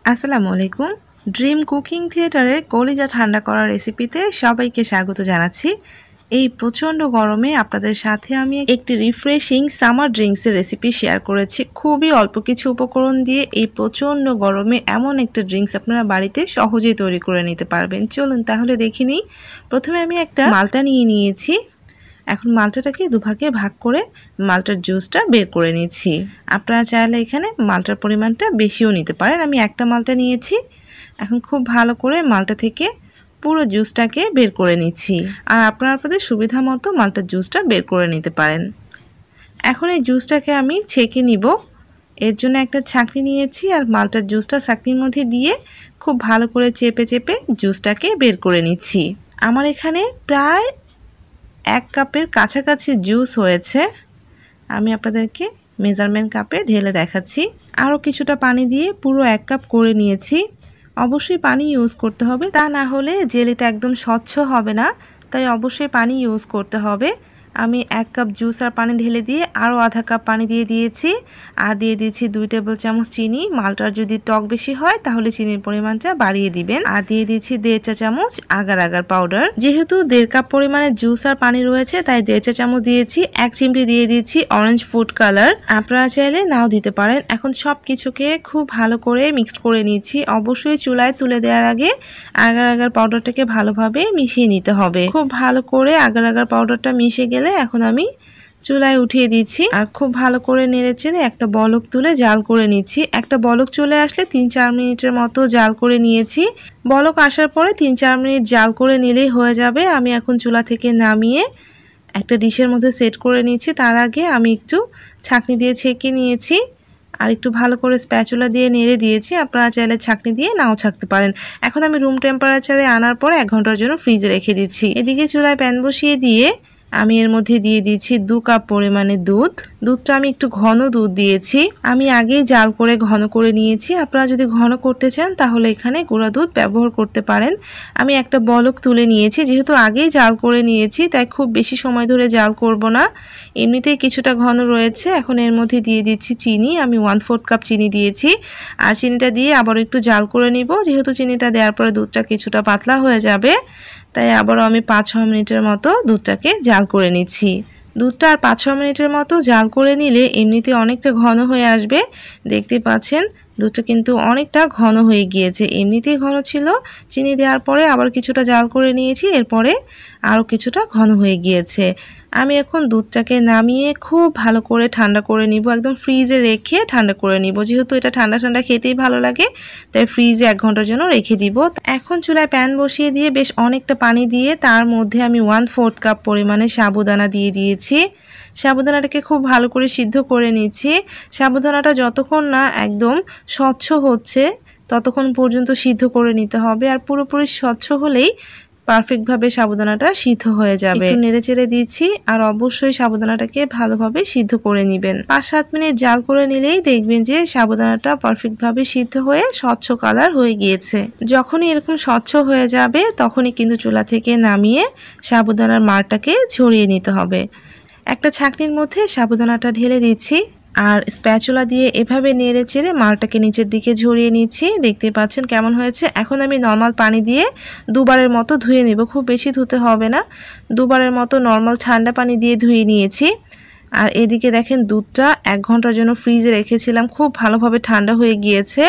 আসসালামু আলাইকুম। Dream cooking থিয়েটারের কলিজা ঠান্ডা করার রেসিপিতে সবাইকে স্বাগত জানাচ্ছি। এই প্রচণ্ড গরমে আপনাদের সাথে আমি একটি রিফ্রেশিং সামার ড্রিঙ্কসের রেসিপি শেয়ার করেছি। খুবই অল্প কিছু উপকরণ দিয়ে এই প্রচণ্ড গরমে এমন একটা ড্রিঙ্কস আপনারা বাড়িতে সহজেই তৈরি করে নিতে পারবেন। চলুন তাহলে দেখে নিই। প্রথমে আমি একটা মালটা নিয়ে নিয়েছি। এখন মালটাটাকে দুভাগে ভাগ করে মালটার জুসটা বের করে নিচ্ছি। আপনারা চাইলে এখানে মালটার পরিমাণটা বেশিও নিতে পারেন। আমি একটা মালটা নিয়েছি। এখন খুব ভালো করে মালটা থেকে পুরো জুসটাকে বের করে নিচ্ছি। আর আপনারা আপনাদের সুবিধা মতো মালটার জুসটা বের করে নিতে পারেন। এখন এই জুসটাকে আমি ছেঁকে নিব। এর জন্য একটা ছাঁকনি নিয়েছি আর মালটার জুসটা ছাঁকনির মধ্যে দিয়ে খুব ভালো করে চেপে চেপে জুসটাকে বের করে নিচ্ছি। আমার এখানে প্রায় 1 কাপের কাছাকাছি জুস হয়েছে। আমি আপনাদেরকে মেজারমেন্ট কাপে ঢেলে দেখাচ্ছি। আরও কিছুটা পানি দিয়ে পুরো 1 কাপ করে নিয়েছি। অবশ্যই পানি ইউজ করতে হবে, তা না হলে জেলিটা একদম স্বচ্ছ হবে না, তাই অবশ্যই পানি ইউজ করতে হবে। আমি 1 কাপ জুস আর পানি ঢেলে দিয়ে আরও আধা কাপ পানি দিয়ে দিয়েছি। আর দিয়ে দিয়েছি 2 টেবিল চামচ চিনি। মালটার যদি টক বেশি হয় তাহলে চিনির পরিমাণটা বাড়িয়ে দিবেন। আর দিয়ে দিয়েছি 1.5 চা চামচ আগার আগার পাউডার। যেহেতু 1.5 কাপ পরিমাণে জুস আর পানি রয়েছে তাই 1.5 চা চামচ দিয়েছি। 1 চিমটি দিয়ে দিয়েছি অরেঞ্জ ফুড কালার। আপনারা চাইলে নাও দিতে পারেন। এখন সব কিছুকে খুব ভালো করে মিক্সড করে নিচ্ছি। অবশ্যই চুলায় তুলে দেওয়ার আগে আগার আগার পাউডারটাকে ভালোভাবে মিশিয়ে নিতে হবে। খুব ভালো করে আগার আগার পাউডারটা মিশে গেলে এখন আমি চুলায় উঠিয়ে দিচ্ছি আর খুব ভালো করে নেড়েচেড়ে একটা বলক তুলে জাল করে নিচ্ছি। একটা বলক চলে আসলে 3-4 মিনিটের মতো জাল করে নিয়েছি। বলক আসার পরে 3-4 মিনিট জাল করে নিলেই হয়ে যাবে। আমি এখন চুলা থেকে নামিয়ে একটা ডিশের মধ্যে সেট করে নিচ্ছি। তার আগে আমি একটু ছাঁকনি দিয়ে ছেঁকে নিয়েছি আর একটু ভালো করে স্প্যাচুলা দিয়ে নেড়ে দিয়েছি। আপনারা চাইলে ছাঁকনি দিয়ে নাও ছাঁকতে পারেন। এখন আমি রুম টেম্পারেচারে আনার পরে 1 ঘন্টার জন্য ফ্রিজে রেখে দিচ্ছি। এদিকে চুলায় প্যান বসিয়ে দিয়ে আমি এর মধ্যে দিয়ে দিচ্ছি 2 কাপ পরিমাণে দুধ। দুধটা আমি একটু ঘন দুধ দিয়েছি। আমি আগেই জাল করে ঘন করে নিয়েছি। আপনারা যদি ঘন করতে চান তাহলে এখানে গুঁড়া দুধ ব্যবহার করতে পারেন। আমি একটা বলক তুলে নিয়েছি। যেহেতু আগেই জাল করে নিয়েছি তাই খুব বেশি সময় ধরে জাল করব না। এমনিতেই কিছুটা ঘন রয়েছে। এখন এর মধ্যে দিয়ে দিচ্ছি চিনি। আমি 1/4 কাপ চিনি দিয়েছি। আর চিনিটা দিয়ে আবার একটু জাল করে নিব। যেহেতু চিনিটা দেওয়ার পরে দুধটা কিছুটা পাতলা হয়ে যাবে তাই আবারও আমি 5-6 মিনিটের মতো দুধটাকে জাল করে নিচ্ছি। দুধটা আর 5-6 মিনিটের মতো জাল করে নিলে এমনিতে অনেকটা ঘন হয়ে আসবে। দেখতে পাচ্ছেন দুধটা কিন্তু অনেকটা ঘন হয়ে গিয়েছে। এমনিতেই ঘন ছিল, চিনি দেওয়ার পরে আবার কিছুটা জাল করে নিয়েছি, এরপরে আরও কিছুটা ঘন হয়ে গিয়েছে। আমি এখন দুধটাকে নামিয়ে খুব ভালো করে ঠান্ডা করে নিব। একদম ফ্রিজে রেখে ঠান্ডা করে নিব। যেহেতু এটা ঠান্ডা ঠান্ডা খেতেই ভালো লাগে তাই ফ্রিজে 1 ঘন্টার জন্য রেখে দিব। এখন চুলায় প্যান বসিয়ে দিয়ে বেশ অনেকটা পানি দিয়ে তার মধ্যে আমি 1/4 কাপ পরিমাণে সাবুদানা দিয়ে দিয়েছি। সাবুদানাটাকে খুব ভালো করে সিদ্ধ করে নিচ্ছি। সাবুদানাটা যতক্ষণ না একদম স্বচ্ছ হচ্ছে ততক্ষণ পর্যন্ত সিদ্ধ করে নিতে হবে। আর পুরোপুরি স্বচ্ছ হলেই পারফেক্টভাবে সাবুদানাটা সিদ্ধ হয়ে যাবে। একটু নেড়েচেড়ে দিচ্ছি আর অবশ্যই সাবুদানাটাকে ভালোভাবে সিদ্ধ করে নেবেন। 5-7 মিনিট জাল করে নিলেই দেখবেন যে সাবুদানাটা পারফেক্টভাবে সিদ্ধ হয়ে স্বচ্ছ কালার হয়ে গিয়েছে। যখনই এরকম স্বচ্ছ হয়ে যাবে তখনই কিন্তু চুলা থেকে নামিয়ে সাবুদানার মারটাকে ঝরিয়ে নিতে হবে। একটা ছাঁকনির মধ্যে সাবুদানাটা ঢেলে দিচ্ছি আর স্প্যাচুলা দিয়ে এভাবে নেড়ে চেড়ে মারটাকে নিচের দিকে ঝরিয়ে নিচ্ছি। দেখতে পাচ্ছেন কেমন হয়েছে। এখন আমি নর্মাল পানি দিয়ে 2 বারের মতো ধুয়ে নেব। খুব বেশি ধুতে হবে না, 2 বারের মতো নর্মাল ঠান্ডা পানি দিয়ে ধুয়ে নিয়েছি। আর এদিকে দেখেন দুধটা 1 ঘন্টার জন্য ফ্রিজে রেখেছিলাম, খুব ভালোভাবে ঠান্ডা হয়ে গিয়েছে।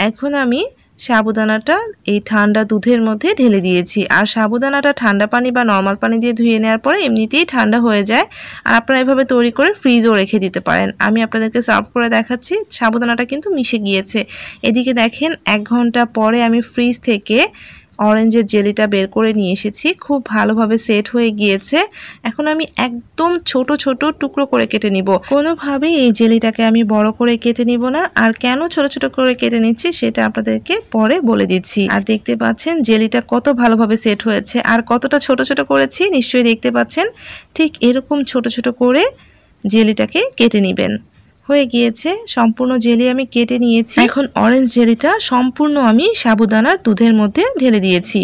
এখন আমি সাবুদানাটা এই ঠান্ডা দুধের মধ্যে ঢেলে দিয়েছি। আর সাবুদানাটা ঠান্ডা পানি বা নর্মাল পানি দিয়ে ধুয়ে নেওয়ার পরে এমনিতেই ঠান্ডা হয়ে যায়। আর আপনারা এভাবে তৈরি করে ফ্রিজও রেখে দিতে পারেন। আমি আপনাদেরকে সার্ভ করে দেখাচ্ছি। সাবুদানাটা কিন্তু মিশে গিয়েছে। এদিকে দেখেন 1 ঘন্টা পরে আমি ফ্রিজ থেকে অরেঞ্জের জেলিটা বের করে নিয়ে এসেছি। খুব ভালোভাবে সেট হয়ে গিয়েছে। এখন আমি একদম ছোট ছোট টুকরো করে কেটে নিব। কোনোভাবেই এই জেলিটাকে আমি বড় করে কেটে নিব না। আর কেন ছোট ছোট করে কেটে নিচ্ছি সেটা আপনাদেরকে পরে বলে দিচ্ছি। আর দেখতে পাচ্ছেন জেলিটা কত ভালোভাবে সেট হয়েছে আর কতটা ছোট ছোট করেছি নিশ্চয়ই দেখতে পাচ্ছেন। ঠিক এরকম ছোট ছোট করে জেলিটাকে কেটে নেবেন। হয়ে গিয়েছে, সম্পূর্ণ জেলি আমি কেটে নিয়েছি। এখন অরেঞ্জ জেলিটা সম্পূর্ণ আমি সাবুদানার দুধের মধ্যে ঢেলে দিয়েছি।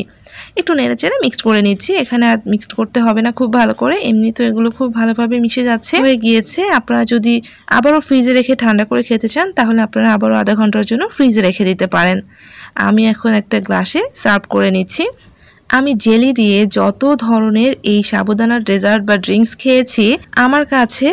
একটু নেড়েচেড়ে মিক্সড করে নিচ্ছি। এখানে আর মিক্সড করতে হবে না খুব ভালো করে, এমনি তো এগুলো খুব ভালোভাবে মিশে যাচ্ছে হয়ে গিয়েছে। আপনারা যদি আবারও ফ্রিজে রেখে ঠান্ডা করে খেতে চান তাহলে আপনারা আবারও আধা ঘন্টার জন্য ফ্রিজে রেখে দিতে পারেন। আমি এখন একটা গ্লাসে সার্ভ করে নিচ্ছি। আমি জেলি দিয়ে যত ধরনের এই সাবুদানার ডেজার্ট বা ড্রিঙ্কস খেয়েছি, আমার কাছে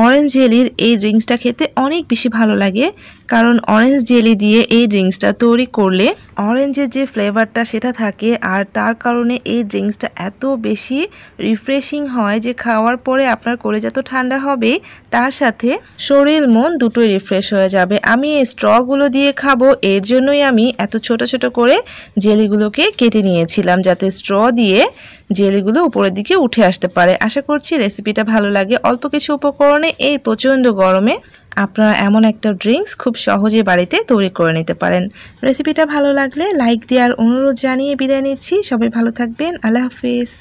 অরেঞ্জ জেলির এই ড্রিঙ্কসটা খেতে অনেক বেশি ভালো লাগে। কারণ অরেঞ্জ জেলি দিয়ে এই ড্রিঙ্কসটা তৈরি করলে অরেঞ্জের যে ফ্লেভারটা সেটা থাকে, আর তার কারণে এই ড্রিঙ্কসটা এত বেশি রিফ্রেশিং হয় যে খাওয়ার পরে আপনার কলিজা তো ঠান্ডা হবে, তার সাথে শরীর মন দুটোই রিফ্রেশ হয়ে যাবে। আমি এই স্ট্রগুলো দিয়ে খাবো, এর জন্যই আমি এত ছোট ছোট করে জেলিগুলোকে কেটে নিয়েছিলাম, যাতে স্ট্র দিয়ে জেলিগুলো উপরের দিকে উঠে আসতে পারে। আশা করছি রেসিপিটা ভালো লাগে। অল্প কিছু উপকরণে এই প্রচণ্ড গরমে আপনারা এমন একটা ড্রিঙ্কস খুব সহজে বাড়িতে তৈরি করে নিতে পারেন। রেসিপিটা ভালো লাগলে লাইক দেওয়ার অনুরোধ জানিয়ে বিদায় নিচ্ছি। সবাই ভালো থাকবেন। আল্লাহ হাফেজ।